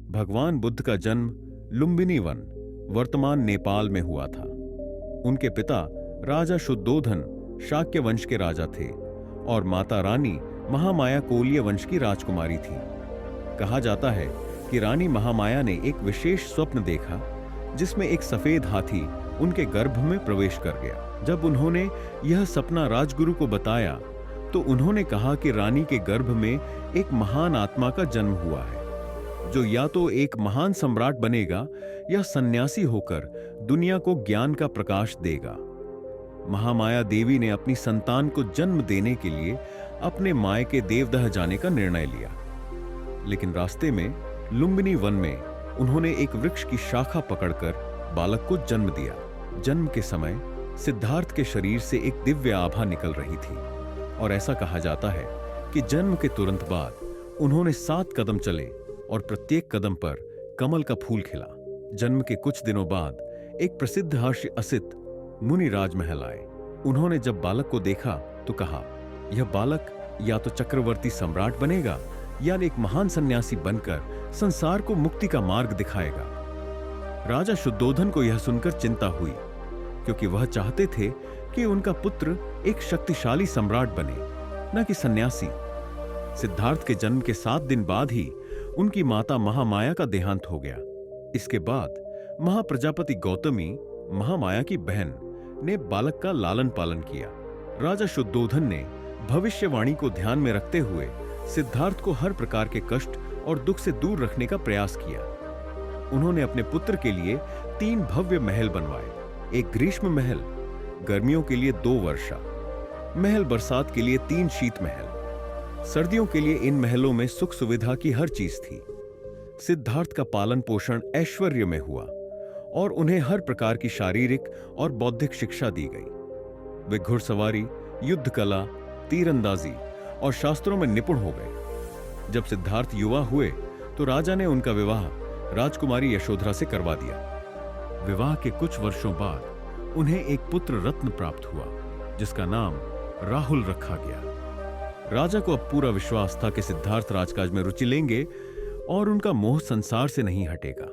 भगवान बुद्ध का जन्म लुम्बिनी वन, वर्तमान नेपाल में हुआ था। उनके पिता राजा शुद्धोधन शाक्य वंश के राजा थे और माता रानी महामाया कोल्य वंश की राजकुमारी थी। कहा जाता है कि रानी महामाया ने एक विशेष स्वप्न देखा जिसमें एक सफेद हाथी उनके गर्भ में प्रवेश कर गया। जब उन्होंने यह सपना राजगुरु को बताया तो उन्होंने कहा कि रानी के गर्भ में एक महान आत्मा का जन्म हुआ है जो या तो एक महान सम्राट बनेगा या सन्यासी होकर दुनिया को ज्ञान का प्रकाश देगा। महामाया देवी ने अपनी संतान को जन्म देने के लिए अपने मायके देवदह जाने का निर्णय लिया, लेकिन रास्ते में लुम्बिनी वन में उन्होंने एक वृक्ष की शाखा पकड़कर बालक को जन्म दिया। जन्म के समय सिद्धार्थ के शरीर से एक दिव्य आभा निकल रही थी और ऐसा कहा जाता है कि जन्म के तुरंत बाद उन्होंने 7 कदम चले और प्रत्येक कदम पर कमल का फूल खिला। जन्म के कुछ दिनों बाद एक प्रसिद्ध हर्षि असित मुनि राजमहल आए। उन्होंने जब बालक को देखा तो कहा, यह बालक या तो चक्रवर्ती सम्राट बनेगा या एक महान सन्यासी बनकर संसार को मुक्ति का मार्ग दिखाएगा। राजा शुद्धोधन को यह सुनकर चिंता हुई, क्योंकि वह चाहते थे कि उनका पुत्र एक शक्तिशाली सम्राट बने, न कि सन्यासी। सिद्धार्थ के जन्म के 7 दिन बाद ही उनकी माता महामाया का देहांत हो गया। इसके बाद महाप्रजापति गौतमी, महामाया की बहन, ने बालक का लालन पालन किया। राजा शुद्धोधन ने भविष्यवाणी को ध्यान में रखते हुए सिद्धार्थ को हर प्रकार के कष्ट और दुख से दूर रखने का प्रयास किया। उन्होंने अपने पुत्र के लिए 3 भव्य महल बनवाए। एक ग्रीष्म महल, गर्मियों के लिए 2 वर्षा महल, बरसात के लिए 3 शीत महल। सर्दियों के लिए इन महलों में सुख सुविधा की हर चीज थी। सिद्धार्थ का पालन पोषण ऐश्वर्य में हुआ और उन्हें हर प्रकार की शारीरिक और बौद्धिक शिक्षा दी गई। वे घुड़सवारी, युद्ध कला, तीरंदाजी और शास्त्रों में निपुण हो गए। जब सिद्धार्थ युवा हुए तो राजा ने उनका विवाह राजकुमारी यशोधरा से करवा दिया। विवाह के कुछ वर्षों बाद उन्हें एक पुत्र रत्न प्राप्त हुआ जिसका नाम राहुल रखा गया। राजा को अब पूरा विश्वास था कि सिद्धार्थ राजकाज में रुचि लेंगे और उनका मोह संसार से नहीं हटेगा।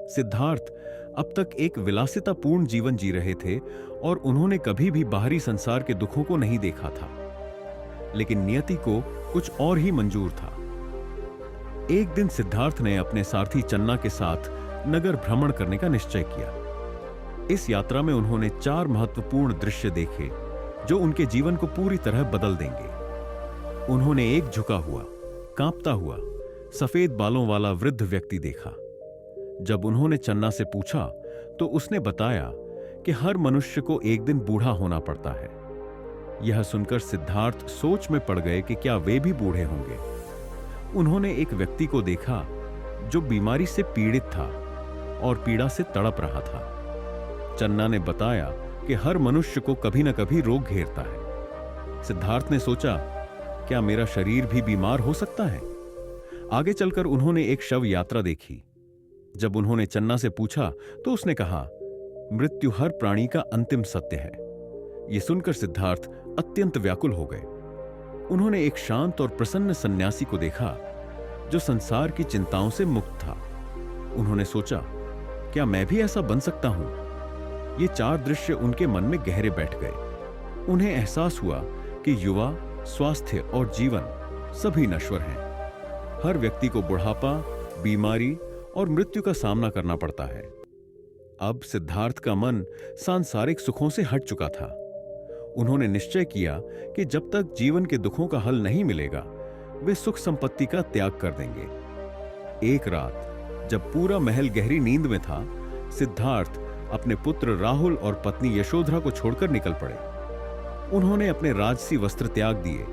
सिद्धार्थ अब तक एक विलासितापूर्ण जीवन जी रहे थे और उन्होंने कभी भी बाहरी संसार के दुखों को नहीं देखा था, लेकिन नियति को कुछ और ही मंजूर था। एक दिन सिद्धार्थ ने अपने सारथी चन्ना के साथ नगर भ्रमण करने का निश्चय किया। इस यात्रा में उन्होंने 4 महत्वपूर्ण दृश्य देखे जो उनके जीवन को पूरी तरह बदल देंगे। उन्होंने एक झुका हुआ, कांपता हुआ, सफेद बालों वाला वृद्ध व्यक्ति देखा। जब उन्होंने चन्ना से पूछा तो उसने बताया कि हर मनुष्य को एक दिन बूढ़ा होना पड़ता है। यह सुनकर सिद्धार्थ सोच में पड़ गए कि क्या वे भी बूढ़े होंगे। उन्होंने एक व्यक्ति को देखा जो बीमारी से पीड़ित था और पीड़ा से तड़प रहा था। चन्ना ने बताया कि हर मनुष्य को कभी न कभी रोग घेरता है। सिद्धार्थ ने सोचा, क्या मेरा शरीर भी बीमार हो सकता है? आगे चलकर उन्होंने एक शव यात्रा देखी। जब उन्होंने चन्ना से पूछा तो उसने कहा, मृत्यु हर प्राणी का अंतिम सत्य है। यह सुनकर सिद्धार्थ अत्यंत व्याकुल हो गए। उन्होंने एक शांत और प्रसन्न सन्यासी को देखा जो संसार की चिंताओं से मुक्त था। उन्होंने सोचा, क्या मैं भी ऐसा बन सकता हूं? ये 4 दृश्य उनके मन में गहरे बैठ गए। उन्हें एहसास हुआ कि युवा, स्वास्थ्य और जीवन सभी नश्वर हैं। हर व्यक्ति को बुढ़ापा, बीमारी और मृत्यु का सामना करना पड़ता है। अब सिद्धार्थ का मन सांसारिक सुखों से हट चुका था। उन्होंने निश्चय किया कि जब तक जीवन के दुखों का हल नहीं मिलेगा, वे सुख संपत्ति का त्याग कर देंगे। एक रात जब पूरा महल गहरी नींद में था, सिद्धार्थ अपने पुत्र राहुल और पत्नी यशोधरा को छोड़कर निकल पड़े। उन्होंने अपने राजसी वस्त्र त्याग दिए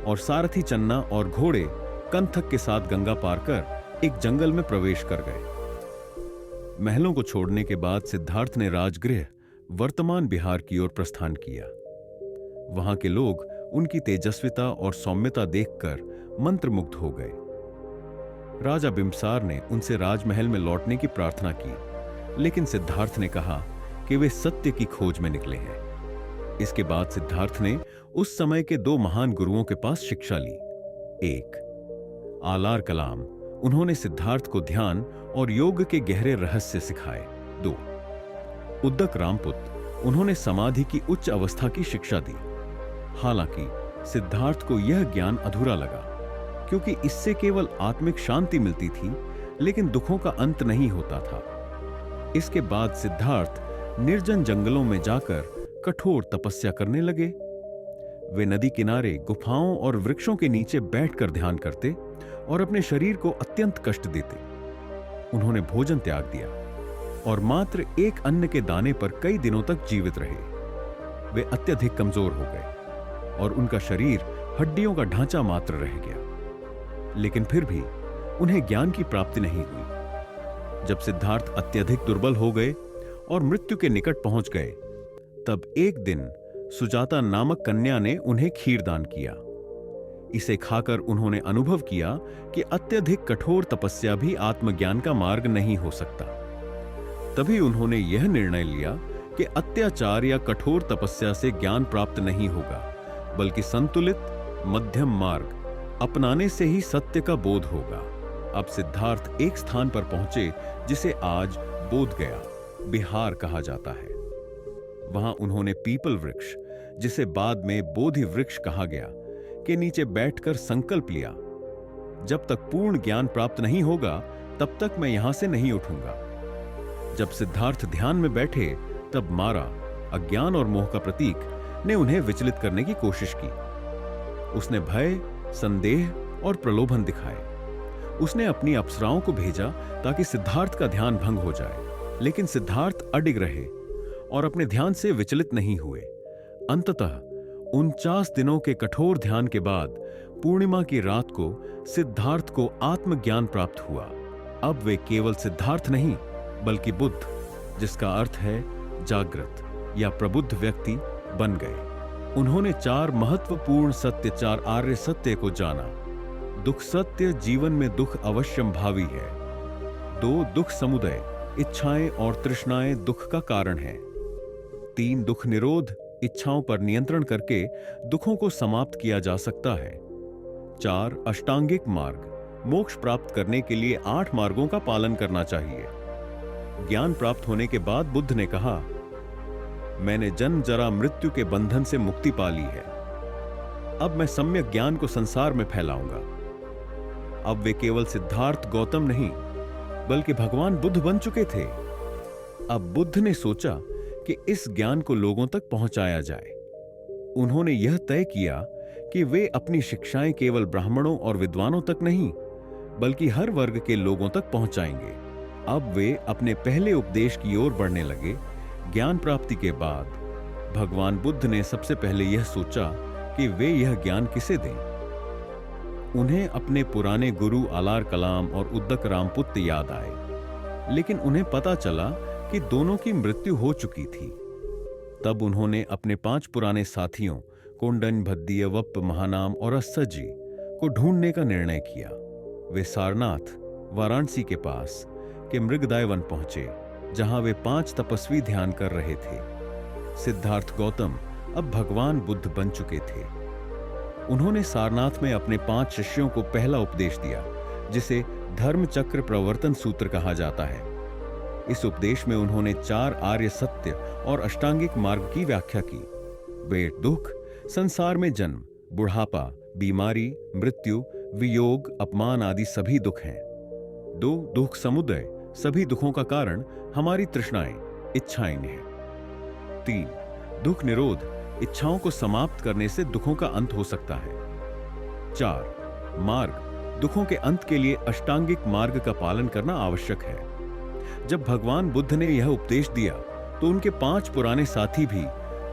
और सारथी चन्ना और घोड़े कंथक के साथ गंगा पार कर एक जंगल में प्रवेश कर गए। महलों को छोड़ने के बाद सिद्धार्थ ने राजगृह वर्तमान बिहार की ओर प्रस्थान किया। वहां के लोग उनकी तेजस्विता और सौम्यता देखकर मंत्रमुग्ध हो गए। राजा बिंबसार ने उनसे राजमहल में लौटने की प्रार्थना की, लेकिन सिद्धार्थ ने कहा कि वे सत्य की खोज में निकले हैं। इसके बाद सिद्धार्थ ने उस समय के 2 महान गुरुओं के पास शिक्षा ली। एक आलार कलाम उन्होंने सिद्धार्थ को ध्यान और योग के गहरे रहस्य सिखाए। 2. उद्दक रामपुत, उन्होंने समाधि की उच्च अवस्था की शिक्षा दी। हालांकि सिद्धार्थ को यह ज्ञान अधूरा लगा, क्योंकि इससे केवल आत्मिक शांति मिलती थी, लेकिन दुखों का अंत नहीं होता था। इसके बाद सिद्धार्थ निर्जन जंगलों में जाकर कठोर तपस्या करने लगे। वे नदी किनारे गुफाओं और वृक्षों के नीचे बैठकर ध्यान करते और अपने शरीर को अत्यंत कष्ट देते। उन्होंने भोजन त्याग दिया और मात्र एक अन्न के दाने पर कई दिनों तक जीवित रहे। वे अत्यधिक कमजोर हो गए और उनका शरीर हड्डियों का ढांचा मात्र रह गया। लेकिन फिर भी उन्हें ज्ञान की प्राप्ति नहीं हुई। जब सिद्धार्थ अत्यधिक दुर्बल हो गए और मृत्यु के निकट पहुंच गए, तब एक दिन सुजाता नामक कन्या ने उन्हें खीर दान किया। इसे खाकर उन्होंने अनुभव किया कि अत्यधिक कठोर तपस्या भी आत्मज्ञान का मार्ग नहीं हो सकता। तभी उन्होंने यह निर्णय लिया कि अत्याचार या कठोर तपस्या से ज्ञान प्राप्त नहीं होगा, बल्कि संतुलित मध्यम मार्ग अपनाने से ही सत्य का बोध होगा। अब सिद्धार्थ एक स्थान पर पहुंचे जिसे आज बोध गया, बिहार कहा जाता है। वहां उन्होंने पीपल वृक्ष, जिसे बाद में बोधि वृक्ष कहा गया, के नीचे बैठकर संकल्प लिया, जब तक पूर्ण ज्ञान प्राप्त नहीं होगा तब तक मैं यहां से नहीं उठूंगा। जब सिद्धार्थ ध्यान में बैठे, तब मारा, अज्ञान और मोह का प्रतीक, ने उन्हें विचलित करने की कोशिश की। उसने भय, संदेह और प्रलोभन दिखाए। उसने अपनी अप्सराओं को भेजा ताकि सिद्धार्थ का ध्यान भंग हो जाए, लेकिन सिद्धार्थ अडिग रहे और अपने ध्यान से विचलित नहीं हुए। अंततः 49 दिनों के कठोर ध्यान के बाद पूर्णिमा की रात को सिद्धार्थ को आत्मज्ञान प्राप्त हुआ। अब वे केवल सिद्धार्थ नहीं, बल्कि बुद्ध, जिसका अर्थ है जागृत या प्रबुद्ध व्यक्ति, बन गए। उन्होंने 4 महत्वपूर्ण सत्य, 4 आर्य सत्य को जाना। दुख सत्य, जीवन में दुख अवश्यम भावी है। 2 दुख समुदय, इच्छाएं और तृष्णाएं दुख का कारण है। 3 दुख निरोध, इच्छाओं पर नियंत्रण करके दुखों को समाप्त किया जा सकता है। 4 अष्टांगिक मार्ग, मोक्ष प्राप्त करने के लिए 8 मार्गों का पालन करना चाहिए। ज्ञान प्राप्त होने के बाद बुद्ध ने कहा, मैंने जन्म जरा मृत्यु के बंधन से मुक्ति पा ली है। अब मैं सम्यक ज्ञान को संसार में फैलाऊंगा। अब वे केवल सिद्धार्थ गौतम नहीं, बल्कि भगवान बुद्ध बन चुके थे। अब बुद्ध ने सोचा कि इस ज्ञान को लोगों तक पहुंचाया जाए। उन्होंने यह तय किया कि वे अपनी शिक्षाएं केवल ब्राह्मणों और विद्वानों तक नहीं, बल्कि हर वर्ग के लोगों तक पहुंचाएंगे। अब वे अपने पहले उपदेश की ओर बढ़ने लगे। ज्ञान प्राप्ति के बाद भगवान बुद्ध ने सबसे पहले यह सोचा कि वे यह ज्ञान किसे दें। उन्हें अपने पुराने गुरु आलार कलाम और उद्दक रामपुत याद आए, लेकिन उन्हें पता चला कि दोनों की मृत्यु हो चुकी थी। तब उन्होंने अपने 5 पुराने साथियों कोंडन, भद्दीय, वप्प, महानाम और अस्सजी को ढूंढने का निर्णय किया। वे सारनाथ, वाराणसी के पास के मृगदाय वन पहुंचे, जहां वे 5 तपस्वी ध्यान कर रहे थे। सिद्धार्थ गौतम अब भगवान बुद्ध बन चुके थे। उन्होंने सारनाथ में अपने 5 शिष्यों को पहला उपदेश दिया, जिसे धर्म चक्र प्रवर्तन सूत्र कहा जाता है। इस उपदेश में उन्होंने 4 आर्य सत्य और अष्टांगिक मार्ग की व्याख्या की। वे दुख, संसार में जन्म, बुढ़ापा, बीमारी, मृत्यु, वियोग, अपमान आदि सभी दुख हैं। 2 दुख समुदय, सभी दुखों का कारण हमारी तृष्णाएं, इच्छाएं हैं। 3 दुख निरोध, इच्छाओं को समाप्त करने से दुखों का अंत हो सकता है। 4 मार्ग, दुखों के अंत के लिए अष्टांगिक मार्ग का पालन करना आवश्यक है। जब भगवान बुद्ध ने यह उपदेश दिया, तो उनके 5 पुराने साथी भी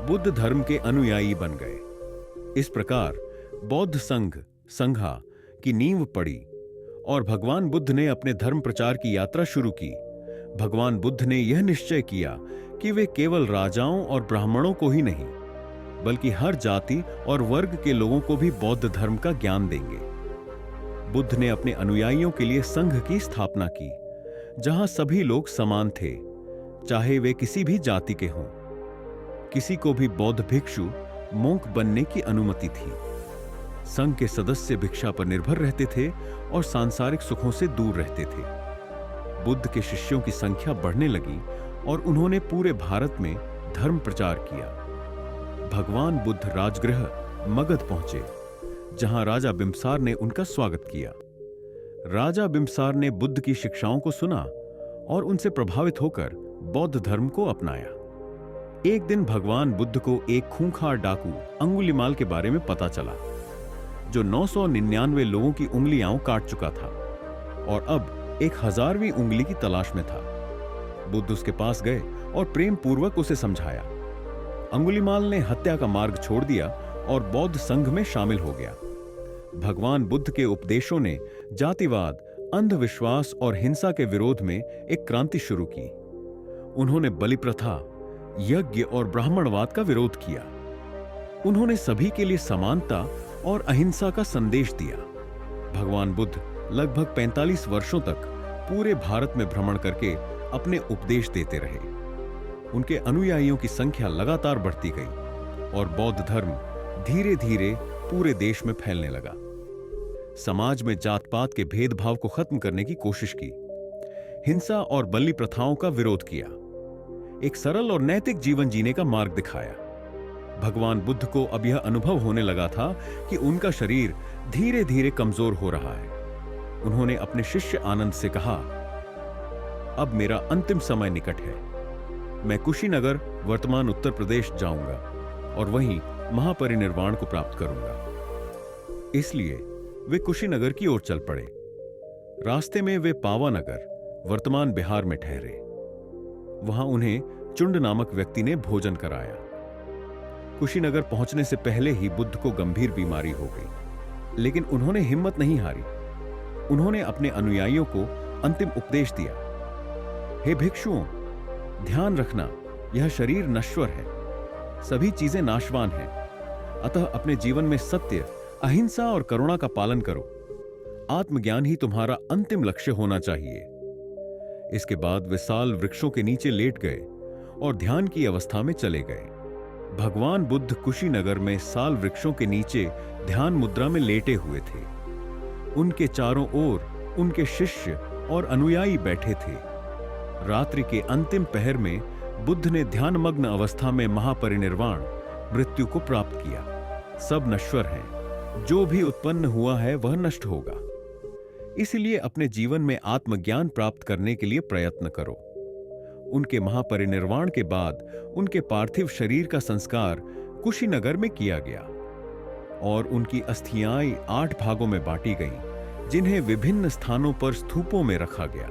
बुद्ध धर्म के अनुयायी बन गए। इस प्रकार बौद्ध संघा की नींव पड़ी और भगवान बुद्ध ने अपने धर्म प्रचार की यात्रा शुरू की। भगवान बुद्ध ने यह निश्चय किया कि वे केवल राजाओं और ब्राह्मणों को ही नहीं, बल्कि हर जाति और वर्ग के लोगों को भी बौद्ध धर्म का ज्ञान देंगे। बुद्ध ने अपने अनुयायियों के लिए संघ की स्थापना की, जहां सभी लोग समान थे, चाहे वे किसी भी जाति के हों। किसी को भी बौद्ध भिक्षु, मोंक बनने की अनुमति थी। संघ के सदस्य भिक्षा पर निर्भर रहते थे और सांसारिक सुखों से दूर रहते थे। बुद्ध के शिष्यों की संख्या बढ़ने लगी और उन्होंने पूरे भारत में धर्म प्रचार किया। भगवान बुद्ध राजगृह मगध पहुंचे, जहां राजा बिम्बसार ने उनका स्वागत किया। राजा बिम्बसार ने बुद्ध की शिक्षाओं को सुना और उनसे प्रभावित होकर बौद्ध धर्म को अपनाया। एक दिन भगवान बुद्ध को एक खूंखार डाकू अंगुलीमाल के बारे में पता चला, जो 999 लोगों की उंगलियां काट चुका था और अब 1000वीं उंगली की तलाश में था। बुद्ध उसके पास गए और प्रेम पूर्वक उसे समझाया। अंगुलीमाल ने हत्या का मार्ग छोड़ दिया और बौद्ध संघ में शामिल हो गया। भगवान बुद्ध के उपदेशों ने जातिवाद, अंधविश्वास और हिंसा के विरोध में एक क्रांति शुरू की। उन्होंने बलि प्रथा, यज्ञ और ब्राह्मणवाद का विरोध किया। उन्होंने सभी के लिए समानता और अहिंसा का संदेश दिया। भगवान बुद्ध लगभग 45 वर्षों तक पूरे भारत में भ्रमण करके अपने उपदेश देते रहे। उनके अनुयायियों की संख्या लगातार बढ़ती गई और बौद्ध धर्म धीरे धीरे पूरे देश में फैलने लगा। समाज में जात पात के भेदभाव को खत्म करने की कोशिश की, हिंसा और बलि प्रथाओं का विरोध किया, एक सरल और नैतिक जीवन जीने का मार्ग दिखाया। भगवान बुद्ध को अब यह अनुभव होने लगा था कि उनका शरीर धीरे धीरे कमजोर हो रहा है। उन्होंने अपने शिष्य आनंद से कहा, अब मेरा अंतिम समय निकट है। मैं कुशीनगर, वर्तमान उत्तर प्रदेश जाऊंगा और वहीं महापरिनिर्वाण को प्राप्त करूंगा। इसलिए वे कुशीनगर की ओर चल पड़े। रास्ते में वे पावानगर, वर्तमान बिहार में ठहरे। वहां उन्हें चुंड नामक व्यक्ति ने भोजन कराया। कुशीनगर पहुंचने से पहले ही बुद्ध को गंभीर बीमारी हो गई, लेकिन उन्होंने हिम्मत नहीं हारी। उन्होंने अपने अनुयायियों को अंतिम उपदेश दिया, हे भिक्षुओं, ध्यान रखना, यह शरीर नश्वर है, सभी चीजें नाशवान हैं। अतः अपने जीवन में सत्य, अहिंसा और करुणा का पालन करो। आत्मज्ञान ही तुम्हारा अंतिम लक्ष्य होना चाहिए। इसके बाद वे साल वृक्षों के नीचे लेट गए और ध्यान की अवस्था में चले गए। भगवान बुद्ध कुशीनगर में साल वृक्षों के नीचे ध्यान मुद्रा में लेटे हुए थे। उनके चारों ओर उनके शिष्य और अनुयायी बैठे थे। रात्रि के अंतिम पहर में बुद्ध ने ध्यानमग्न अवस्था में महापरिनिर्वाण, मृत्यु को प्राप्त किया। सब नश्वर हैं, जो भी उत्पन्न हुआ है वह नष्ट होगा। इसलिए अपने जीवन में आत्मज्ञान प्राप्त करने के लिए प्रयत्न करो। उनके महापरिनिर्वाण के बाद उनके पार्थिव शरीर का संस्कार कुशीनगर में किया गया और उनकी अस्थियां 8 भागों में बांटी गईं, जिन्हें विभिन्न स्थानों पर स्तूपों में रखा गया।